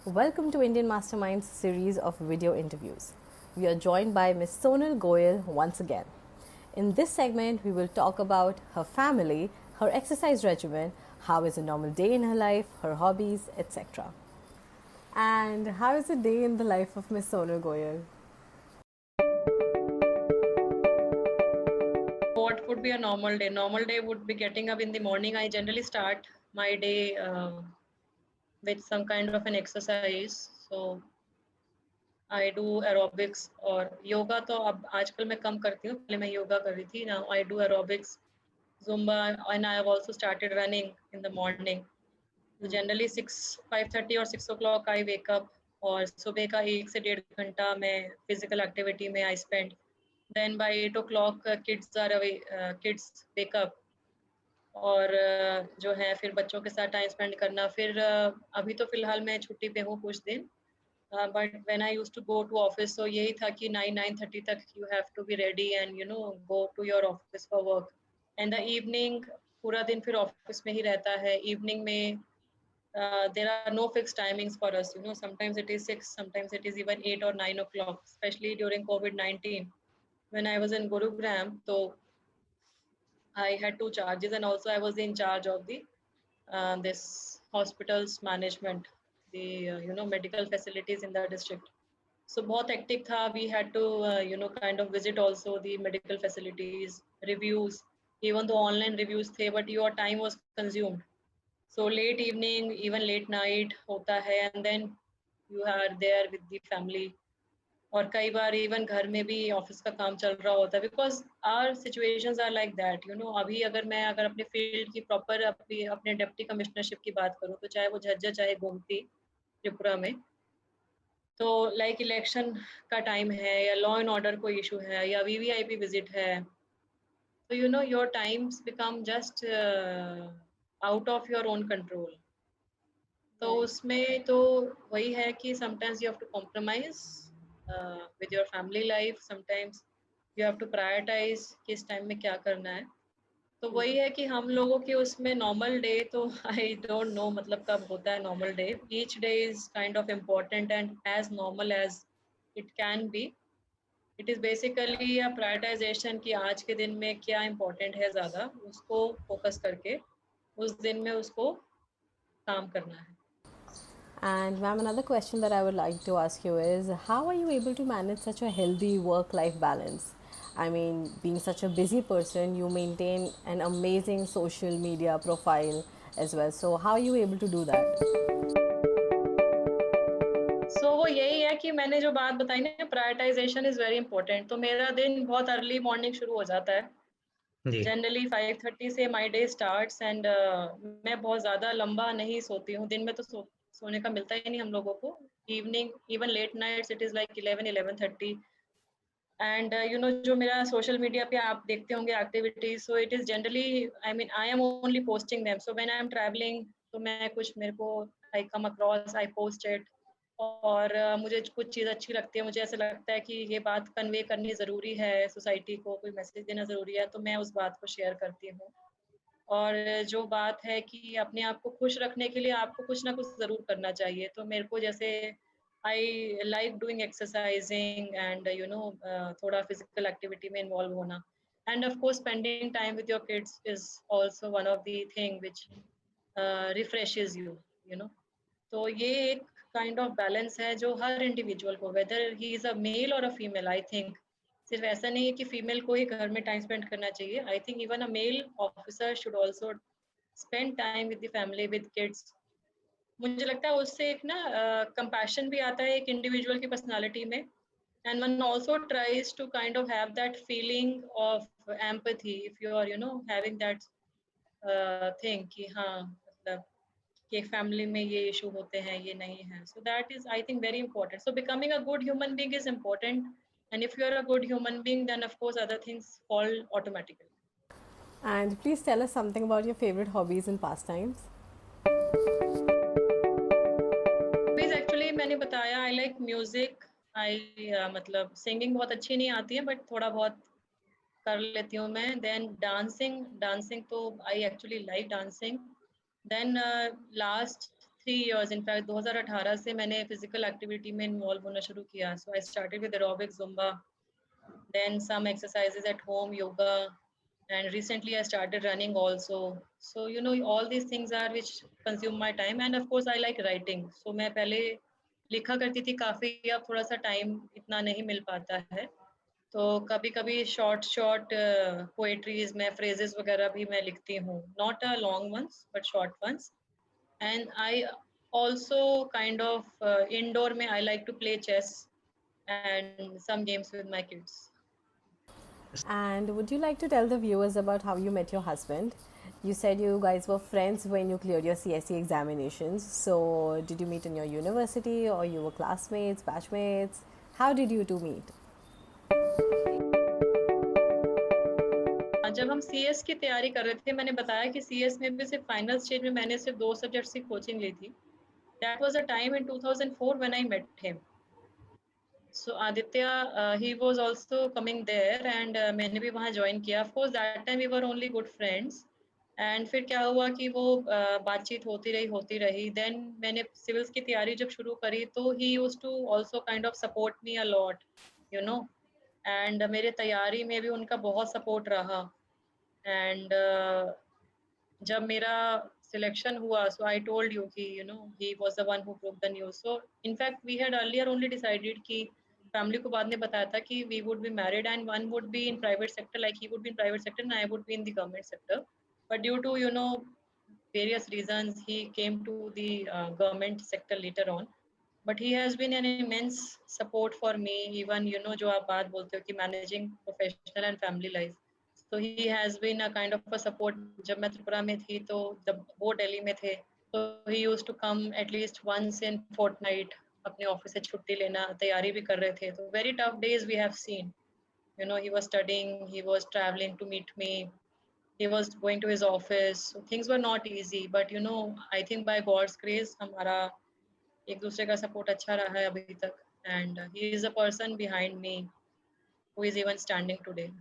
Welcome to Indian Masterminds series of video interviews. We are joined by Ms. Sonal Goyal once again. In this segment, we will talk about her family, her exercise regimen, how is a normal day in her life, her hobbies, etc. And how is a day in the life of Ms. Sonal Goyal? What would be a normal day? Normal day would be getting up in the morning. I generally start my day with some kind of an exercise. So I do aerobics और योगा तो अब आजकल मैं कम करती हूँ. पहले मैं योगा कर रही थी. Now I do aerobics, Zumba, and I have also started running in the morning. So generally 5:30 or 6 o'clock I wake up और सुबह का 1 से 1.5 घंटा मैं physical activity में I spend. Then by 8 o'clock kids wake up और जो है फिर बच्चों के साथ टाइम स्पेंड करना फिर अभी तो फिलहाल मैं छुट्टी पे हूँ कुछ दिन but when I used to go to office तो यही था कि 9-9:30 तक you have to be ready and go to your office for work and the evening पूरा दिन फिर ऑफिस में ही रहता है इवनिंग में there are no fixed timings for us sometimes it is 6 sometimes it is even 8 or 9 o'clock especially during COVID-19 when I was in Gurugram so I had two charges, and also I was in charge of the this hospital's management, the medical facilities in the district. So बहुत hectic था. We had to kind of visit also the medical facilities, reviews, even though online reviews थे, but your time was consumed. So late evening, even late night होता है, and then you are there with the family. और कई बार even घर में भी office का काम चल रहा होता है because are situations are like that अभी अगर अपने फील्ड की प्रॉपर अपने डिप्टी कमिश्नरशिप की बात करूँ तो चाहे वो झज्जर चाहे गोमती त्रिपुरा में तो लाइक इलेक्शन का टाइम है या लॉ एंड ऑर्डर कोई इशू है या वीवीआईपी विजिट है तो your times become just out of your own control तो उसमें तो वही है कि sometimes you have to compromise with your family life sometimes you have to prioritise किस टाइम में क्या करना है तो वही है कि हम लोगों के उसमें नॉर्मल डे तो आई डोंट नो मतलब कब होता है normal day each day is kind of important and as normal as it can be it is basically a prioritisation कि आज के दिन में क्या इम्पोर्टेंट है ज़्यादा उसको फोकस करके उस दिन में उसको काम करना है And ma'am, another question that I would like to ask you is how are you able to manage such a healthy work life balance? I mean, being such a busy person, you maintain an amazing social media profile as well. So, how are you able to do that? वो यही है कि मैंने जो बात बताई ना prioritisation is very important तो मेरा दिन बहुत अर्ली मॉर्निंग शुरू हो जाता है जी, जनरली 5:30 से माय डे स्टार्ट्स एंड मैं बहुत ज़्यादा लंबा नहीं सोती हूँ दिन में तो सोने का मिलता ही नहीं हम लोगों को evening even late nights it is like 11-11:30 and जो मेरा सोशल मीडिया पे आप देखते होंगे activities so it is generally I mean I am only posting them so when I am travelling तो मैं कुछ मेरे को I come across I post it और मुझे कुछ चीज़ अच्छी लगती है मुझे ऐसा लगता है कि ये बात कन्वे करनी ज़रूरी है सोसाइटी को कोई मैसेज देना ज़रूरी है तो मैं उस बात को शेयर करती हूँ और जो बात है कि अपने आप को खुश रखने के लिए आपको कुछ ना कुछ ज़रूर करना चाहिए तो मेरे को जैसे I like doing exercising and थोड़ा फिजिकल एक्टिविटी में इन्वॉल्व होना and of course spending time with your kids is also one of the thing which refreshes you know तो ये एक काइंड ऑफ बैलेंस है जो हर इंडिविजुअल को whether he is a male और अ फीमेल आई थिंक सिर्फ ऐसा नहीं है कि फीमेल को ही घर में टाइम स्पेंड करना चाहिए I think even a male officer should also spend time with the family with kids मुझे लगता है उससे एक ना कंपैशन भी आता है एक इंडिविजुअल की पर्सनालिटी में and one also tries to kind of have that feeling of empathy if you are having that thing कि हाँ मतलब कि फैमिली में ये इशू होते हैं ये नहीं है so that is I think very important so becoming a good human being is important and if you are a good human being then of course other things fall automatically And please tell us something about your favorite hobbies and pastimes. Hobbies actually मैंने बताया I like music I मतलब singing बहुत अच्छी नहीं आती है but थोड़ा बहुत कर लेती हूँ मैं देन डांसिंग डांसिंग तो I actually like dancing then last 3 years, in fact 2018 से मैंने फिजिकल एक्टिविटी में इन्वॉल्व होना शुरू किया. So I started with aerobic zumba, then some exercises at home, yoga, and recently I started running also. So you know all these things are which consume my time, and of course I like writing. So मैं पहले लिखा करती थी काफी, अब थोड़ा सा time इतना नहीं मिल पाता है, तो कभी कभी शॉर्ट शॉर्ट पोएट्रीज में फ्रेजेस वगैरह भी मैं लिखती हूँ, not a long ones but short ones. And I also kind of indoor में I like to play chess and some games with my kids. And would you like to tell the viewers about how you met your husband? You said you guys were friends when you cleared your CSE examinations. So, did you meet in your university or you were classmates, batchmates? How did you two meet? जब हम CS की तैयारी कर रहे थे, मैंने बताया कि सीएस में भी सिर्फ फाइनल स्टेज में मैंने सिर्फ 2 सब्जेक्ट्स की कोचिंग ली थी. That was a time in 2004 when I met him. So Aditya, he was also coming there and मैंने भी वहाँ ज्वाइन किया. Of course that time we were only good friends. And फिर क्या हुआ कि वो बातचीत होती रही. Then मैंने सिविल्स की तैयारी जब शुरू करी तो he used to also kind of support me a lot, you know. And मेरे तैयारी में भी उनका बहुत सपोर्ट रहा. And जब मेरा सिलेक्शन हुआ, so I told you कि you know he was the one who broke the news. So in fact we had earlier only decided कि फैमिली को बाद में बताया था कि we would be married and one would be in private sector, like he would be in private sector and I would be in the government sector. But due to you know various reasons he came to the government sector later on. But he has been an immense support for me, even you know जो आप बात बोलते हो कि managing professional and family life. So he has been a kind of a support. जब मैं त्रिपुरा में थी तो जब वो दिल्ली में थे, so he used to come at least once in fortnight अपने ऑफिस से छुट्टी लेना, तैयारी भी कर रहे थे. तो very tough days we have seen. You know, he was studying, he was traveling to meet me, he was going to his office. So things were not easy, but you know, I think by God's grace हमारा एक दूसरे का support अच्छा रहा है अभी तक. And he is a person behind me who is even standing today.